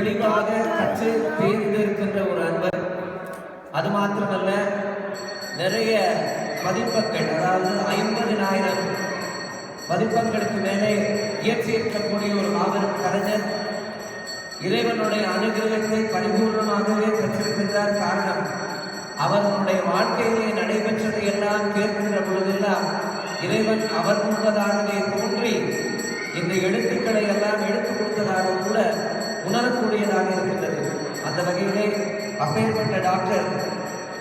தெளிவாக கற்று தேர்ந்திருக்கின்ற ஒரு அன்பர். அது மாத்திரமல்ல, நிறைய பதிப்பங்கள், அதாவது 50,000 பதிப்பங்களுக்கு மேலே இயற்றியிருக்கக்கூடிய ஒரு மாபெரும் கலைஞர். இறைவனுடைய அனுகிரகத்தை பரிபூர்ணமாகவே பெற்றிருக்கின்றார். காரணம், அவர்களுடைய வாழ்க்கையிலே நடைபெற்றதை எல்லாம் கேட்கின்ற பொழுதெல்லாம் இறைவன் அவர் முன்பதாகவே தோன்றி இந்த எழுத்துக்களை எல்லாம் எடுத்து கொடுத்ததாக கூட உணரக்கூடியதாக இருக்கின்றது. அந்த வகையிலே அப்பேற்பட்ட டாக்டர்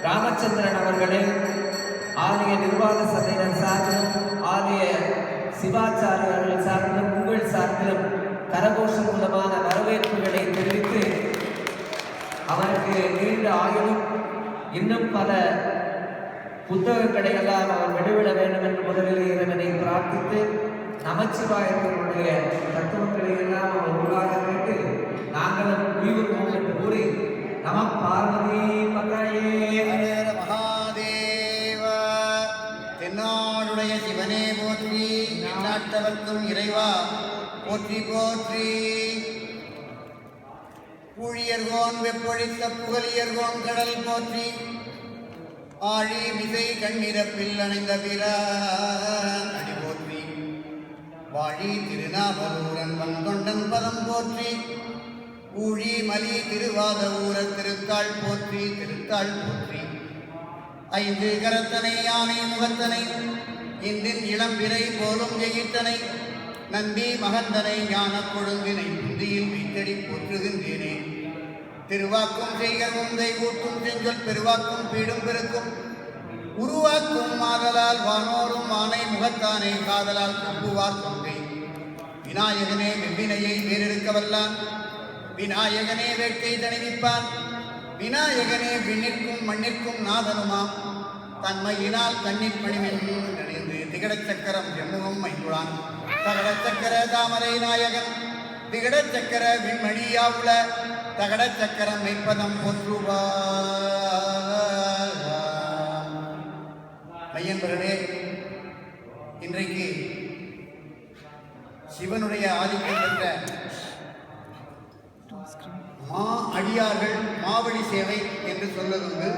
ராமச்சந்திரன் அவர்களை ஆலய நிர்வாக சபையினர் சார்பிலும் ஆலய சிவாச்சாரியர்கள் சார்பிலும் உங்கள் சார்பிலும் கரகோஷம் மூலமான வரவேற்புகளை தெரிவித்து அவருக்கு நீண்ட ஆயுளும் இன்னும் பல புத்தகங்களை எல்லாம் அவர் வெளிவிட வேண்டும் என்று முதலில் இறைவனை பிரார்த்தித்து நமச்சிவாயத்தினுடைய தத்துவங்களை எல்லாம் அவர் உருவாக கேட்டு நாங்களும் உயிர்வோம் என்று கூறி நம பார்வதி பதையே மகாதேவ. தென்னாடுடைய சிவனே போற்றி, நாட்டவர்க்கும் இறைவா போற்றி போற்றி. பூழியர்கோன் வெப்பொழித்த புகழியர்கோன் கடல் போற்றி. ஆழி மிசை கண்ணிரப்பில் அணைந்த பிற அடி போற்றி. வாழி திருநாவலூரன் வந்தொண்டன் பதம் போற்றி. ஊழி மலி திருவாத ஊர திருத்தாள் போற்றி, திருத்தாள் போற்றி. ஐந்து கரத்தனை யானை முகத்தனை இந்தின் இளம்பிறை போலும் எயிட்டனை நந்தி மகந்தனை ஞான கொழுந்தினை புந்தியில் வீட்டடி போற்றுகின்றேனே. திருவாக்கும் செய்கர் உந்தை ஊட்டும் செஞ்சொல் பெருவாக்கும் பீடும் பெருக்கும் உருவாக்கும் மாதலால் வானோரும் ஆனை முகத்தானே காதலால் கும்புவார் கொங்கை. விநாயகனே வெவ்வினையை வேறெடுக்க வல்லான், விநாயகனே வேட்கை தணிவிப்பான், விநாயகனே விண்ணிற்கும் மண்ணிற்கும் நாதனுமாம். தன்மையினால் கண்ணிற் பணிவில் நனைந்து திகடச் சக்கரம் ஜம்முகம் மைந்துளான். தகடச் சக்கர தாமரை நாயகன் திகடச் சக்கர விண்மணியாவுல தகடச் சக்கரம் மெய்ப்பதம் போற்றுவார். மையன்பர்களே, இன்றைக்கு சிவனுடைய ஆதிக்கம் பெற்ற மா அடியார்கள் மாவடி சேவை என்று சொல்வதுண்டு.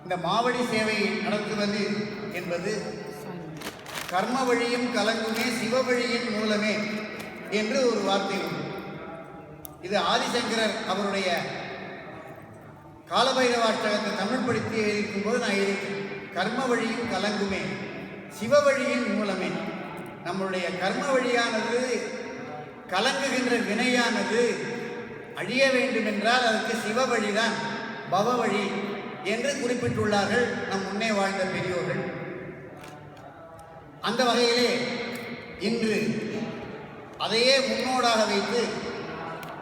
இந்த மாவடி சேவை நடத்துவது என்பது கர்ம வழியும் கலங்குமே சிவ வழியின் மூலமே என்று ஒரு வார்த்தை உண்டு. இது ஆதிசங்கரர் அவருடைய காலபைரவாஷ்டகத்தை தமிழ் படுத்தி எழுதியிருக்கும் போது நான் எழுதியிருக்கேன். கர்ம வழியும் கலங்குமே சிவ வழியின் மூலமே. நம்முடைய கர்ம வழியானது, கலங்குகின்ற வினையானது அழிய வேண்டும் என்றால் அதுக்கு சிவ வழிதான் பவ வழி என்று குறிப்பிட்டுள்ளார்கள் நம் முன்னே வாழ்ந்த பெரியோர்கள். அந்த வகையிலே இன்று அதையே முன்னோடாக வைத்து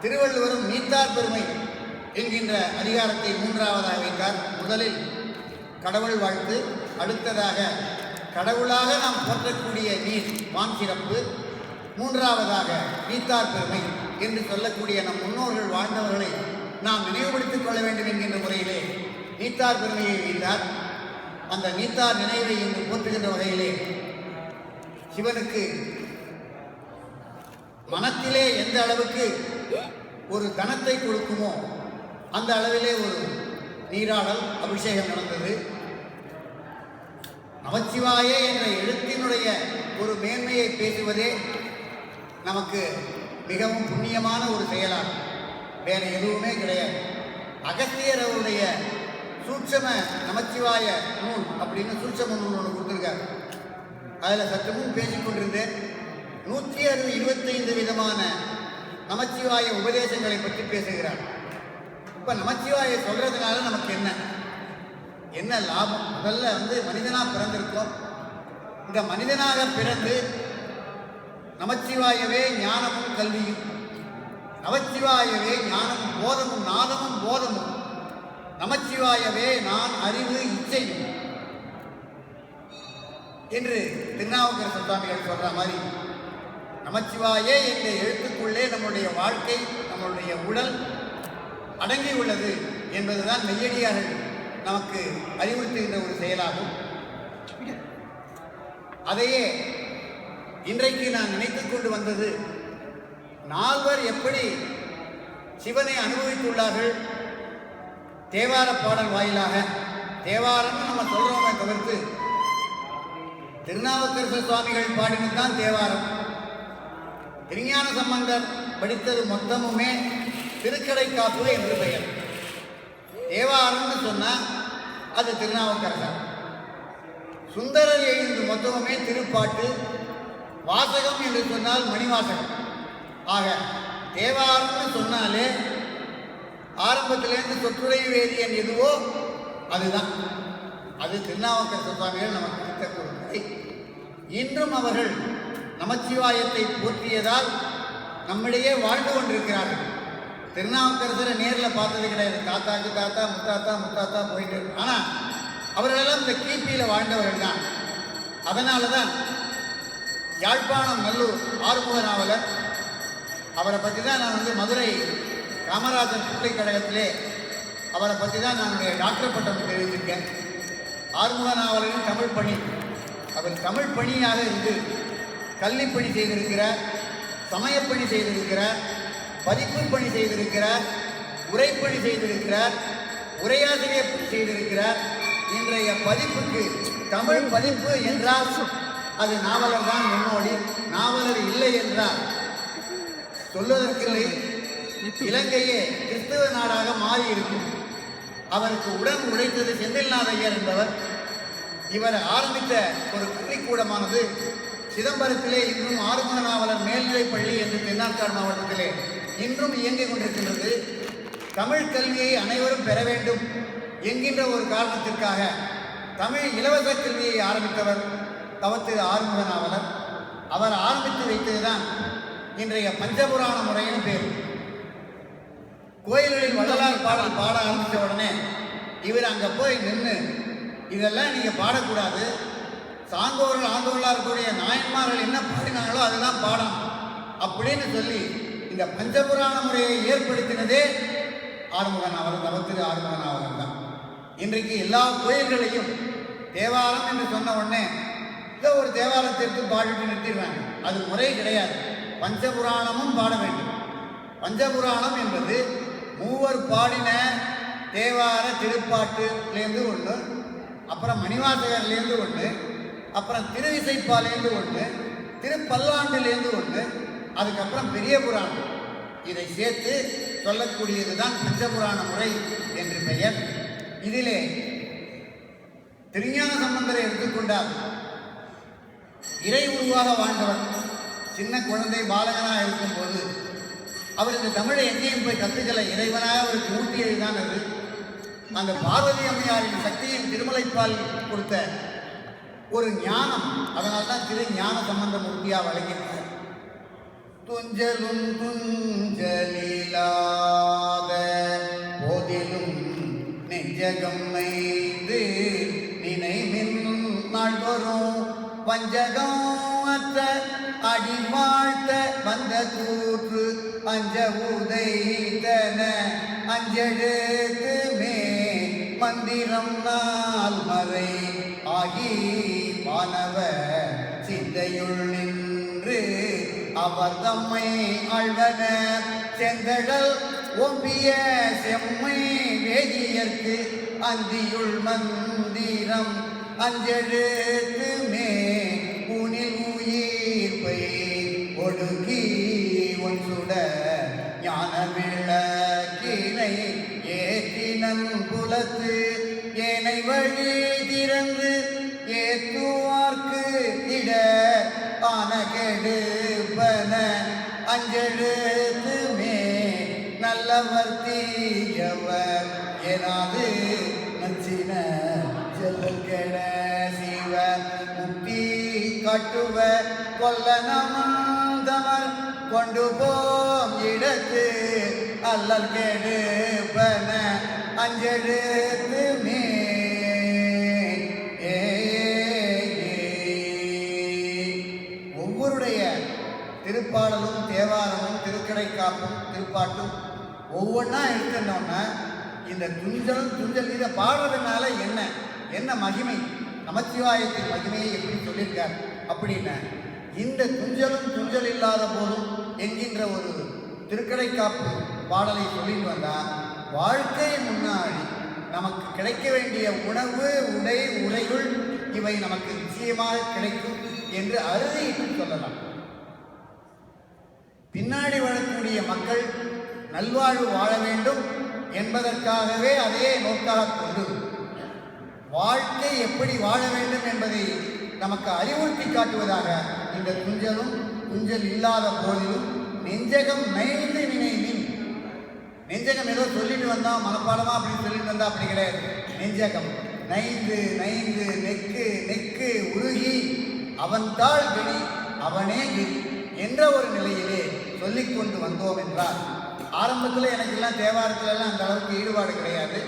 திருவள்ளுவரும் நீத்தார் பெருமை என்கின்ற அதிகாரத்தை மூன்றாவதாக வைத்தார். முதலில் கடவுள் வாழ்த்து, அடுத்ததாக கடவுளாக நாம் போற்றக்கூடிய நீர் வான் சிறப்பு, மூன்றாவதாக நீத்தார் பெருமை என்று சொல்லக்கூடிய நம் முன்னோர்கள் வாழ்ந்தவர்களை நாம் நினைவுபடுத்திக் கொள்ள வேண்டும் என்கின்ற முறையிலே நீத்தார் பெருமையை வைத்தார். அந்த நீத்தார் நினைவை இன்று போற்றுகின்ற வகையிலே சிவனுக்கு மனத்திலே எந்த அளவுக்கு ஒரு கணத்தை கொடுக்குமோ அந்த அளவிலே ஒரு நீராடல் அபிஷேகம் நடந்தது. நமச்சிவாயே என்ற எழுத்தினுடைய ஒரு மேன்மையை பேசுவதே நமக்கு மிகவும் புண்ணியமான ஒரு செயலாகும். வேறு எதுவுமே கிடையாது. அகஸ்தியர் அவருடைய சூட்சம நமச்சிவாய நூல் அப்படின்னு சூட்சம நூல் ஒன்று கொடுத்துருக்காரு. அதில் சற்று முன் பேசிக்கொண்டிருந்தேன். 125 விதமான நமச்சிவாய உபதேசங்களை பற்றி பேசுகிறார். இப்போ நமச்சிவாயை சொல்றதுனால நமக்கு என்ன லாபம்? முதல்ல மனிதனாக பிறந்திருக்கோம். இந்த மனிதனாக பிறந்து நமச்சிவாயவே ஞானமும் கல்வியும், நமச்சிவாயவே ஞானமும் போதமும் நாதமும் போதமும், நமச்சிவாயவே நான் அறிவு இச்சையும் என்று திருநாவுக்கரசு சுவாமிகள் சொல்ற மாதிரி நமச்சிவாயே என்ற எழுத்துக்குள்ளே நம்முடைய வாழ்க்கை, நம்முடைய உடல் அடங்கி உள்ளது என்பதுதான் மெய்யடியார்கள் நமக்கு அறிவுறுத்துகின்ற ஒரு செயலாகும். அதையே இன்றைக்கு நான் நினைத்துக் கொண்டு வந்தது, நால்வர் எப்படி சிவனை அனுபவித்துள்ளார்கள். தேவார பாடல் வாயிலாக தேவாரம்னு நம்ம சொல்றோமே தவிர்த்து திருநாவுக்கரசர் சுவாமிகள் பாடினதுதான் தேவாரம். திருஞான சம்பந்தர் படித்தது மொத்தமுமே திருக்கடைக்காப்பு என்று பெயர். தேவாரம்னு சொன்னா அது திருநாவுக்கரசர். சுந்தரர் எழுந்து மொத்தமுமே திருப்பாட்டு. வாசகம் என்று சொன்னால் மணிவாசகம். ஆக தேவாரம்னு சொன்னாலே ஆரம்பத்திலேருந்து சொற்றுரை வேதியன் எதுவோ அதுதான். அது திருநாவுக்கரசர் சுவாமிகள் நமக்கு கிடைத்த கொடுப்பதை. இன்றும் அவர்கள் நமச்சிவாயத்தை போற்றியதால் நம்மிடையே வாழ்ந்து கொண்டிருக்கிறார்கள். திருநாவுக்கரசரை நேரில் பார்த்தது கிடையாது. தாத்தாக்கு தாத்தா, முத்தாத்தா முத்தாத்தா போயிட்டு இருக்கு. ஆனால் அவர்களெல்லாம் இந்த கிபியில் வாழ்ந்தவர்கள் தான். அதனால தான் யாழ்ப்பாணம் நல்லூர் ஆறுமுக நாவலர், அவரை பற்றி தான் நான் மதுரை காமராஜர் பல்கலைக்கழகத்திலே அவரை பற்றி தான் நான் டாக்டர் பட்டம் தெரிவித்திருக்கேன். ஆறுமுக நாவலரின் தமிழ் பணி, அவர் தமிழ் பணியாக இருந்து கல்விப்பணி செய்திருக்கிறார், சமயப்பணி செய்திருக்கிறார், பதிப்பு பணி செய்திருக்கிறார், உரைப்பணி செய்திருக்கிறார், உரையாசிரியர் பணி செய்திருக்கிறார். இன்றைய பதிப்புக்கு தமிழ் பதிப்பு என்றால் அது நாவலர் தான் முன்னோடி. நாவலர் இல்லை என்றால் சொல்வதற்கில்லை. இலங்கையே கிறிஸ்தவ நாடாக மாறி இருக்கும். அவருக்கு உடன் உழைத்தது செந்தில்நாத ஐயர் என்பவர். இவர் ஆரம்பித்த ஒரு கல்விக்கூடமானது சிதம்பரத்திலே இன்றும் ஆறுமுக நாவலர் மேல்நிலைப் பள்ளி என்று தென்னார்காடு மாவட்டத்திலே இன்றும் இயங்கிக் கொண்டிருக்கின்றது. தமிழ் கல்வியை அனைவரும் பெற வேண்டும் என்கின்ற ஒரு காரணத்திற்காக தமிழ் இலவச கல்வியை ஆரம்பித்தவர் தவத்திரு ஆறுமுக நாவலர். அவர் ஆரம்பித்து வைத்ததுதான் இன்றைய பஞ்சபுராண முறையின் பேர். கோயில்களில் வள்ளலார் பாடல் பாட ஆரம்பித்த உடனே இவர் அங்கே போய் நின்று இதெல்லாம் நீங்கள் பாடக்கூடாது, சாங்கோர்கள் ஆங்கோர்களாருக்குரிய நாயன்மார்கள் என்ன பாடினாங்களோ அதெல்லாம் பாடம் அப்படின்னு சொல்லி இந்த பஞ்சபுராண முறையை ஏற்படுத்தினதே ஆறுமுக நாவலர், தவத்திரு ஆறுமுக நாவலர் தான். இன்றைக்கு எல்லா கோயில்களையும் தேவாரம் என்று சொன்ன உடனே இதை ஒரு தேவாரத்திற்கு பாடிட்டு நிறுத்திடுறாங்க. அது முறை கிடையாது. பஞ்சபுராணமும் பாட வேண்டும். பஞ்சபுராணம் என்பது மூவர் பாடின தேவார திருப்பாட்டுலேருந்து ஒன்று, அப்புறம் மணிவாசகர்லேருந்து ஒன்று, அப்புறம் திருவிசைப்பாலேருந்து ஒன்று, திருப்பல்லாண்டிலேருந்து ஒன்று, அதுக்கப்புறம் பெரிய புராணம். இதை சேர்த்து சொல்லக்கூடியது தான் பஞ்சபுராண முறை என்று பெயர். இதிலே திருஞான சம்பந்தரை எடுத்துக்கொண்டால் இறை உருவாக வாழ்ந்தவர். சின்ன குழந்தை பாலகனாக இருக்கும்போது அவர் இந்த தமிழை எங்கேயும் போய் கற்றுக்கலை. இறைவனாக அவருக்கு ஊட்டியது தான் அது. அந்த பார்வதி அம்மையாரின் சக்தியின் திருமலைப்பால் கொடுத்த ஒரு ஞானம். அதனால தான் திரு ஞான சம்பந்த மூர்த்தியாக வழங்கினார். துஞ்சலும் துஞ்சலிலாத போதிலும் நெஞ்சகம் மைந்து நினைமின் நாள் வரும் பஞ்சகம் அற்ற அடி வாழ்த்த வந்த கூற்று அஞ்ச உதைத்தன அஞ்செழுத்துமே மந்திரம் நாள் மறை ஆகி வானவ சிந்தையுள் நின்று அவர் தம்மை ஆழ்வன செங்கடல் ஒம்பிய செம்மை வேதியர்க்கு அந்தியுள் மந்திரம் அஞ்செழுத்துமே ஊனில் உயிர்ப்பை ஒடுக்கி ஒன் சுட ஞான விளக்கினை ஏற்றினன் புலத்து ஏனை வழி திறந்து ஏற்றுவார்க்கு இட ஆன கெடுப்பன அஞ்செழுத்துமே நல்லவர் தீயவர் ஏனாது நச்சின செல்கெட சிவ முக்தி காட்டுவ கொல்ல நமந்தவர் கொண்டு போம் இடத்து அல்லல் கெடுப்பன அஞ்செழுத்துமே. ஒவ்வொருடைய திருப்பாடலும் தேவாரமும் திருக்கடைக்காப்பும் திருப்பாட்டும் ஒவ்வொன்றா எடுத்துட்டோம்னா இந்த துஞ்சல் இதை பாடுறதுனால என்ன மகிமை, நமச்சிவாயத்தின் மகிமையை எப்படி சொல்லியிருக்கார் அப்படின்னா, இந்த துஞ்சல் இல்லாத போதும் என்கின்ற ஒரு திருக்கடைக்காப்பு பாடலை சொல்லிட்டு வந்தால் வாழ்க்கை முன்னாடி நமக்கு கிடைக்க வேண்டிய உணவு, உடை, உடைகள் இவை நமக்கு நிச்சயமாக கிடைக்கும் என்று அறுதியிட்டு சொல்லலாம். பின்னாடி வாழக்கூடிய மக்கள் நல்வாழ்வு வாழ வேண்டும் என்பதற்காகவே அதே நோக்காக கொண்டு வாழ்க்கை எப்படி வாழ வேண்டும் என்பதை நமக்கு அறிவுறுத்தி காட்டுவதாக இந்த துஞ்சலும் துஞ்சல் இல்லாத போதிலும் நெஞ்சகம் நைந்து நினைவின். நெஞ்சகம் ஏதோ சொல்லிட்டு வந்தா மனப்பாடமா அப்படின்னு சொல்லிட்டு வந்தா அப்படி கிடையாது. நெஞ்சகம் நைந்து நைந்து நெக்கு நெக்கு உருகி அவன் தாழ் கெடி அவனே கெடி என்ற ஒரு நிலையிலே சொல்லிக் கொண்டு வந்தோம் என்றால், ஆரம்பத்தில் எனக்கெல்லாம் தேவாரத்திலெல்லாம் அந்த அளவுக்கு ஈடுபாடு கிடையாது.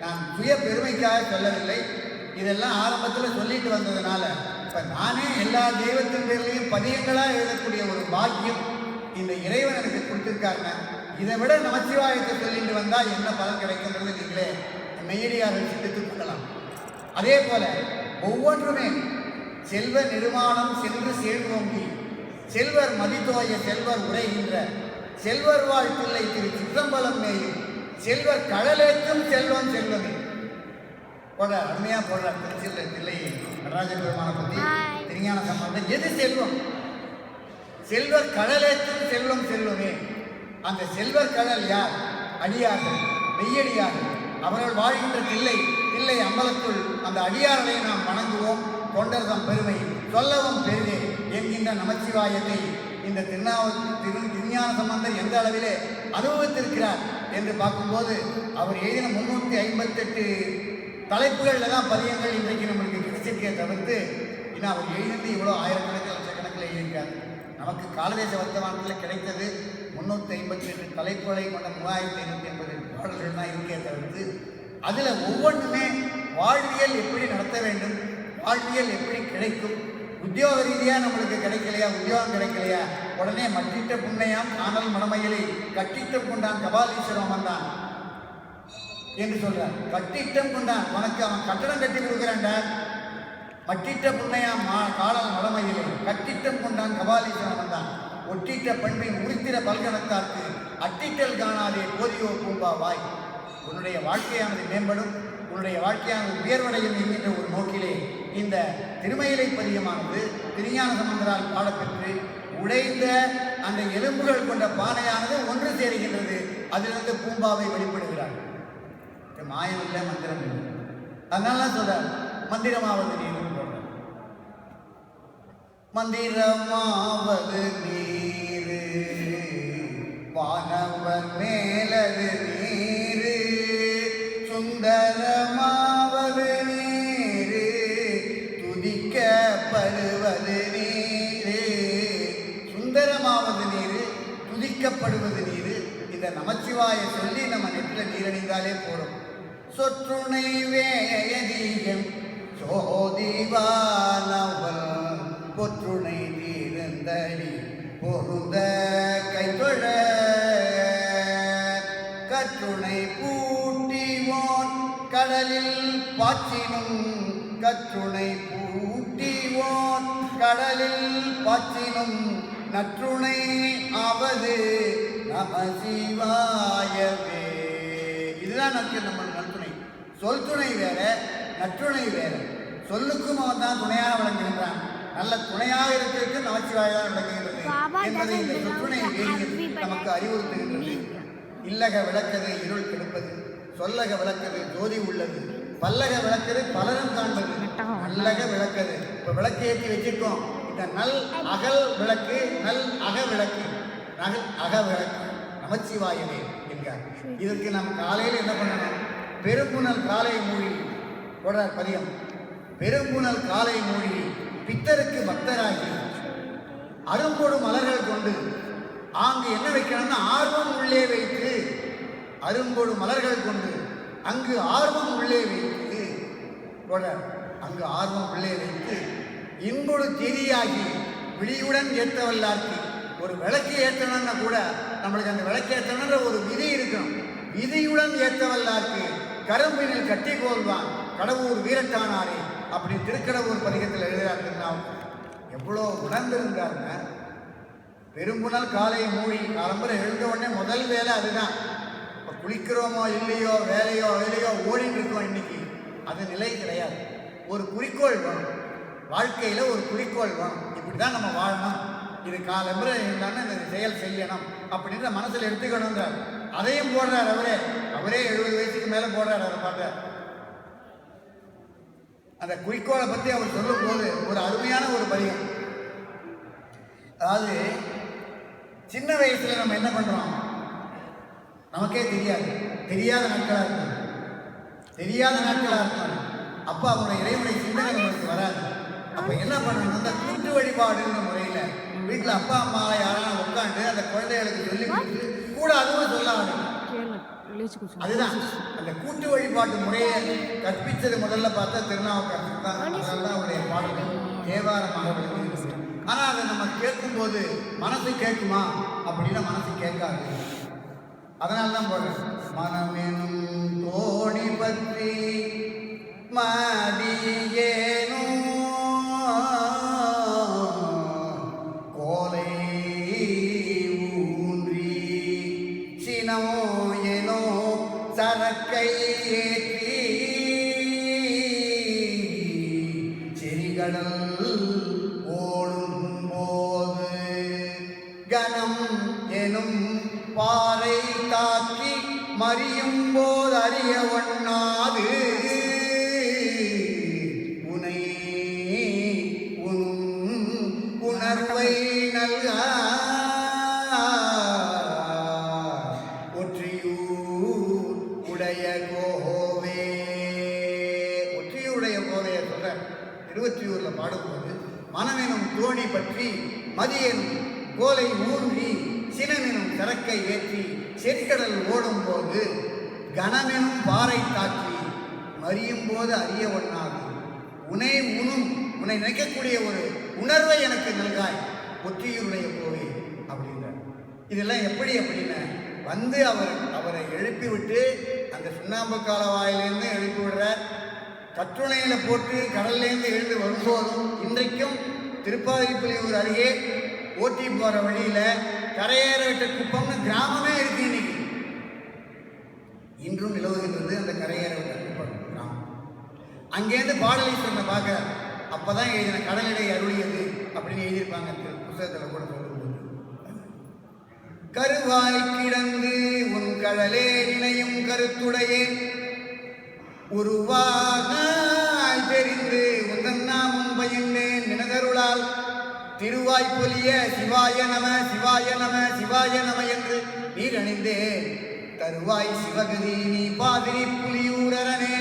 நான் சுய பெருமைக்காக சொல்லவில்லை. இதெல்லாம் ஆரம்பத்தில் சொல்லிட்டு வந்ததுனால இப்போ நானே எல்லா தெய்வத்தின் பேர்லையும் பதியங்களாக எழுதக்கூடிய ஒரு பாக்கியம் இந்த இறைவன் எனக்கு கொடுத்துருக்காருங்க. இதை விட நமச்சிவாயத்தை சொல்லிட்டு வந்தால் என்ன பலன் கிடைக்கின்றது நீங்களே மெய்யடியாரை சிந்தித்துக் கொள்ளலாம். அதே போல ஒவ்வொன்றுமே செல்வ நிர்மாணம் சென்று சேர்வோங்கி செல்வர் மதித்தோய செல்வர் உரைகின்ற செல்வர் வாழ்ப்பிள்ளை திரு சிற்றம்பலம் மேயும் செல்வர் கடலேற்றும் செல்வம் செல்வமே போட அருமையா போடுறார். திருச்சியில் தில்லை நடராஜ பெருமானை பற்றி திருஞான சம்பந்தம். எது செல்வம்? செல்வர் கடலேற்றும் செல்வம் செல்வமே. அந்த செல்வர் கடல் யார்? அடியார்கள், மெய்யடியார்கள். அவர்கள் வாழ்கின்ற தில்லை தில்லை அம்பலத்துள் அந்த அடியார்களை நாம் வணங்குவோம். தொண்டர்தம் பெருமை சொல்லவும் பெருதே என்கின்ற நமச்சிவாயத்தை இந்த திருஞான சம்பந்தர் எந்த அளவிலே அனுபவித்திருக்கிறார் என்று பார்க்கும்போது அவர் எழுதின 358 தலைப்புகளில் தான் பதியங்கள் இன்றைக்கு நம்மளுக்கு கிடைச்சிருக்கே தவிர்த்து இன்னும் அவர் எழுதி இவ்வளோ ஆயிரக்கணக்கில் லட்சக்கணக்கில் எழுதியிருக்கார். நமக்கு காலதேச வர்த்தமானத்தில் கிடைத்தது 358 தலைப்புகளை கொண்ட 3580 பாடல்கள் தான் இருக்கே தவிர்த்து அதில் ஒவ்வொன்றுமே வாழ்வியல் எப்படி நடத்த வேண்டும், வாழ்வியல் எப்படி கிடைக்கும், உத்தியோக ரீதியாக நம்மளுக்கு கிடைக்கலையா, உத்தியோகம் கிடைக்கலையா, உடனே மட்டிட்ட புண்ணையாம் ஆனல் மணமையிலே கட்டிட்டம் கொண்டான் கபாலீஸ்வரம் வந்தான் என்று சொல்றார். கட்டிட்டம் கொண்டான், உனக்கு அவன் கட்டடம் கட்டி கொடுக்குறான்டா. மட்டிட்ட புண்ணையாம் காணல் மடமையிலே கட்டிட்டம் கொண்டான் கபாலீஸ்வரம் வந்தான். ஒட்டிட்ட பண்பின் உரித்திர பல்கணத்தார்க்கு அட்டிட்டல் காணாதே போதியோ பூம்பாவாய். உன்னுடைய வாழ்க்கையானது மேம்படும், உன்னுடைய வாழ்க்கையானது உயர்வடையும் என்கின்ற ஒரு நோக்கிலே இந்த திருமயிலை பதியமானது திருஞான சம்பந்தரால் பாடப்பெற்று உடைந்த அந்த எலும்புகள் கொண்ட பானையானது ஒன்று சேருகின்றது. அதிலிருந்து பூம்பாவை வெளிப்படுகிறார். மாயம் இல்லை, மந்திரம் இல்லை. அதனால சொல்றார் மந்திரமாவது நீர். மந்திரமாவது நீரு வானவர் மேலது நீரு சுந்தரமாவது நீரு துதிக்கப்படுவது நீரு. சுந்தரமாவது நீரு, துதிக்கப்படுவது நீரு. இந்த நமச்சிவாய சொல்லி நம்ம நெற்றில நீரணிந்தாலே போறோம். சொற்றுணை வேதியம் சோதிவானவள் பொற்றுணை தீர்ந்தடி பொருந்த கைத்தொழ கற்றுணை பூட்டிவோன் கடலில் பாய்ச்சினும் கற்றுணை பூட்டிவோன் கடலில் பாய்ச்சினும் நற்றுணை ஆவது நமசிவாயவே. இதுதான் நம்ம நற்றுணை. சொல் துணை வேற, நற்றுணை வேற. சொல்லுக்கும் அவன் தான் துணையாக விளங்குகின்றான். நல்ல துணையாக இருக்கிறதுக்கு நமச்சிவாயாக விளங்குகின்றது என்பதை இந்த சொற்றுணை வேதியில் நமக்கு அறிவுறுத்துகின்றது. இல்லக விளக்கது இருள் கெடுப்பது, சொல்லக விளக்கது ஜோதி உள்ளது, பல்லக விளக்கது பலரும் காண்பது, நல்லக விளக்கது. இப்போ விளக்கு ஏற்றி வச்சிருக்கோம். இந்த நல் அகல் விளக்கு, நல் அக விளக்கு, நகல் அக விளக்கு நமச்சிவாயவே என்கிறார். இதற்கு நாம் காலையில் என்ன பண்ணணும்? பெரும்புணல் காலை மூழி போடுறார் பதியம். பெரும்புணல் காலை மூழி பித்தருக்கு பக்தராகி அரும்பொடு மலர்கள் கொண்டு அங்கு என்ன வைக்கணும்னா ஆர்வம் உள்ளே வைத்து, அரும்பொடு மலர்கள் கொண்டு அங்கு ஆர்வம் உள்ளே வைத்து அங்கு ஆர்வம் உள்ளே வைத்து இன்பொடு திரியாகி விழியுடன் ஏற்றவல்லார்க்கு. ஒரு விளக்கு ஏற்றணும்னா கூட நம்மளுக்கு அந்த விளக்கு ஏற்றணுன்ற ஒரு விதி இருக்கணும். விதியுடன் ஏற்றவல்லார்க்கு கரும்பினில் கட்டி கோல்வான் கடவுர் வீரட்டானாரே அப்படி திருக்கடவுர் பதிகத்தில் எழுதுகிறார். எவ்வளோ உணர்ந்திருந்தாருங்க. பெரும்புணல் காலை மூடி காலம்புரை எழுந்த உடனே முதல் வேலை அதுதான். இப்போ குளிக்கிறோமோ இல்லையோ வேலையோ ஓடிட்டு இருக்கோம். இன்னைக்கு அது நிலை கிடையாது. ஒரு குறிக்கோள் வேணும், வாழ்க்கையில் ஒரு குறிக்கோள் வேணும். இப்படி தான் நம்ம வாழணும், இது காலம்புரை எழுந்தானே இந்த செயல் செய்யணும் அப்படின்ற மனசில் எடுத்துக்கணுன்றார். அதையும் போடுறார் அவரே 70 வயசுக்கு மேலே போடுறார். அதை பார்த்தார். அந்த குறிக்கோளை பற்றி அவர் சொல்லும் போது ஒரு அருமையான ஒரு பதியம். அதாவது சின்ன வயசுல நம்ம என்ன பண்றோம் நமக்கே தெரியாத நாட்களா இருக்கும். அப்ப அவருடைய இறைவனை சிந்தனை நமக்கு வராது. அப்ப என்ன பண்ணணும், அந்த கூட்டு வழிபாடுன்ற முறையில வீட்டுல அப்பா அம்மா யாராவது உட்காந்து அந்த குழந்தைகளுக்கு சொல்லி கொடுத்து கூட அதுவும் சொல்ல அதுதான் அந்த கூட்டு வழிபாட்டு முறையை கற்பித்தது. முதல்ல பார்த்தா திருநாவுக்கரசர் தான். அதனால்தான் அவருடைய பாடல்கள் தேவாரமாக விளங்குகிறது. ஆனால் அதை நம்ம கேட்கும்போது மனசு கேட்குமா அப்படின்னா மனசு கேட்காது. அதனால தான் போடுறேன். மனமெனும் தோணி பற்றி மதியேனும் கோலை ஊன்றி சினமோ ஏனோ சரக்கை ஏற்றி செரிகடல் கணம் எனும் பாறை தாக்கி மறியும் போது அறிய ஒண்ணாது உனை உணர்வை நல்க ஒற்றியூர் உடைய கோவே. ஒற்றியூருடைய கோவையை சொல்ற திருவொற்றியூர்ல பாடும்போது மனமெனும் தோணி பற்றி மதியனும் கோலை ஊன்றி சினமெனும் சரக்கை ஏற்றி செறிகடல் ஓடும் போது கணமெனும் பாறை தாக்கி மறியும் போது அறிய ஒண்ணாது உன்னை நினைக்கக்கூடிய ஒரு உணர்வை எனக்கு நல்காய் ஒற்றியூருடைய கோவை அப்படின்றார். இதெல்லாம் எப்படி அப்படின்னு வந்து அவரை எழுப்பி விட்டு அந்த சுண்ணாம்பு கால வாயிலேருந்து எழுப்பி விடுறார். கற்றுணையில போட்டு கடல்லேருந்து எழுந்து வரும்போதும் இன்றைக்கும் திருப்பாதிரிப்புலியூர் அருகே ஓட்டி போற வழியில கரையேற விட்ட குப்பம்னு கிராமமே இருக்கு. இன்னைக்கு இன்றும் நிலவுகின்றது அந்த கரையேற விட்ட குப்பம் கிராமம். அங்கேருந்து பாடலீஸ்வரனை பார்க்க அப்பதான் எழுதின கடலிடை அருளியது அப்படின்னு எழுதியிருப்பாங்க புத்தகத்தில் கூட சொல்லும்போது. கருவாய் கிடந்து உன் கடலே நினையும் கருத்துடையே உருவாய் தெரிந்து உந்தன் நாமம் பயின்றேன் நினதருளால் திருவாய் பொலிய சிவாய நம சிவாய நம சிவாய நம என்று நீர் அணிந்தேன் தருவாய் சிவகதி நீ பாதிரி புலியூரனே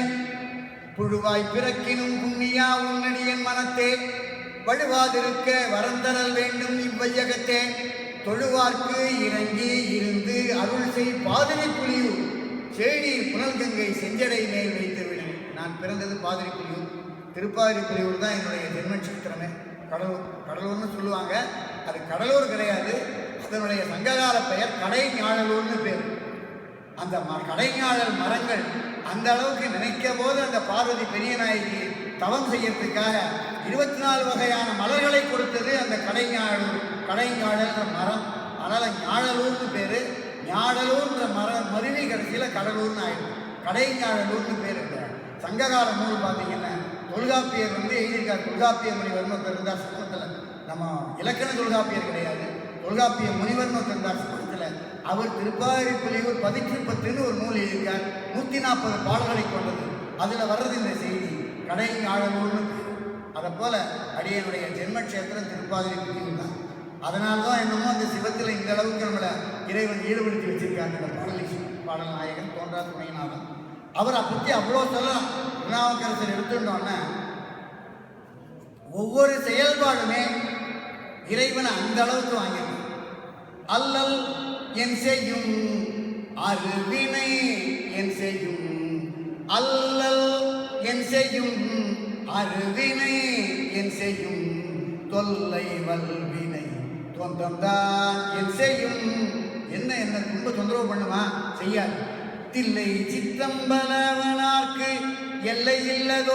புழுவாய் பிறக்கினும் புண்ணியா உன்னடியன் மனத்தே வழுவாதிருக்க வரந்தரல் வேண்டும் இவ்வையகத்தே தொழுவார்க்கு இறங்கி இருந்து அருள் செய் பாதிரி புலியூர் சேடி புனல் கங்கை செஞ்சடை மேல் வைத்து விடு. நான் பிறந்தது பாதிரி புலியூர். திருப்பாதிரி புலியூர் தான் என்னுடைய ஜென்ம நட்சத்திரமே. கடலூர்னு சொல்லுவாங்க. அது கடலூர் கிடையாது. அதனுடைய சங்ககால பெயர் கடைஞாழலூர்னு பேர். அந்த கடைஞாழல் மரங்கள் அந்த அளவுக்கு நினைக்க போது அந்த பார்வதி பெரிய நாயகி தவம் செய்யறதுக்காக 24 வகையான மலர்களை கொடுத்தது அந்த கடைஞாழல்ன்ற மரம். அதனால ஞாழலூர்னு பேரு. ஞாழலூர்ன்ற மருவி கடைசியில் கடலூர்னு ஆயிடும். கடைஞாழலூர்னு பேர். சங்ககால நூல் பார்த்தீங்கன்னா தொல்காப்பியர் எழுதியிருக்கார். தொல்காப்பிய முனிவர்னு ஒருத்தர் இருந்தார் சமூகத்தில். நம்ம இலக்கண தொல்காப்பியர் கிடையாது, தொல்காப்பிய முனிவர்னு ஒருத்தர் இருந்தார் சமூகத்தில். அவர் திருப்பாதிரிப்புலியூர் 10 ஒரு நூல் எழுதியிருக்கார். 140 பாடல்களை கொண்டது. அதில் வர்றது இந்த செய்தி கடைஞாழலூர்னு. அதை போல அடியனுடைய ஜென்மக்ஷேத்திரம் திருப்பாதிரிப்புலியூர் தான். அதனால்தான் என்னமோ அந்த சிவத்தில் இந்த அளவுக்கு நம்மளை இறைவன் ஈடுபடுத்தி வச்சிருக்காங்க. இந்த பாடல் நாயகன் தோன்றா துணைநாதன் அவரை பற்றி அவ்வளோ சொல்லலாம். திருநாவுக்கரசர் எடுத்துட்டோன்னா ஒவ்வொரு செயல்பாடுமே இறைவனை அந்த அளவுக்கு வாங்கிடும். அல்லல் என் செய்யும் அருவினை என் செய்யும் அல்லல் என் செய்யும் அருவினை என் செய்யும் தொல்லை வல்வினை தொந்தம்தான் என் செய்யும். என்ன ரொம்ப தொந்தரவு பண்ணுமா? செய்யாது. தில்லை சித்தம்பலவனார்க்கு எல்லை இல்லதோ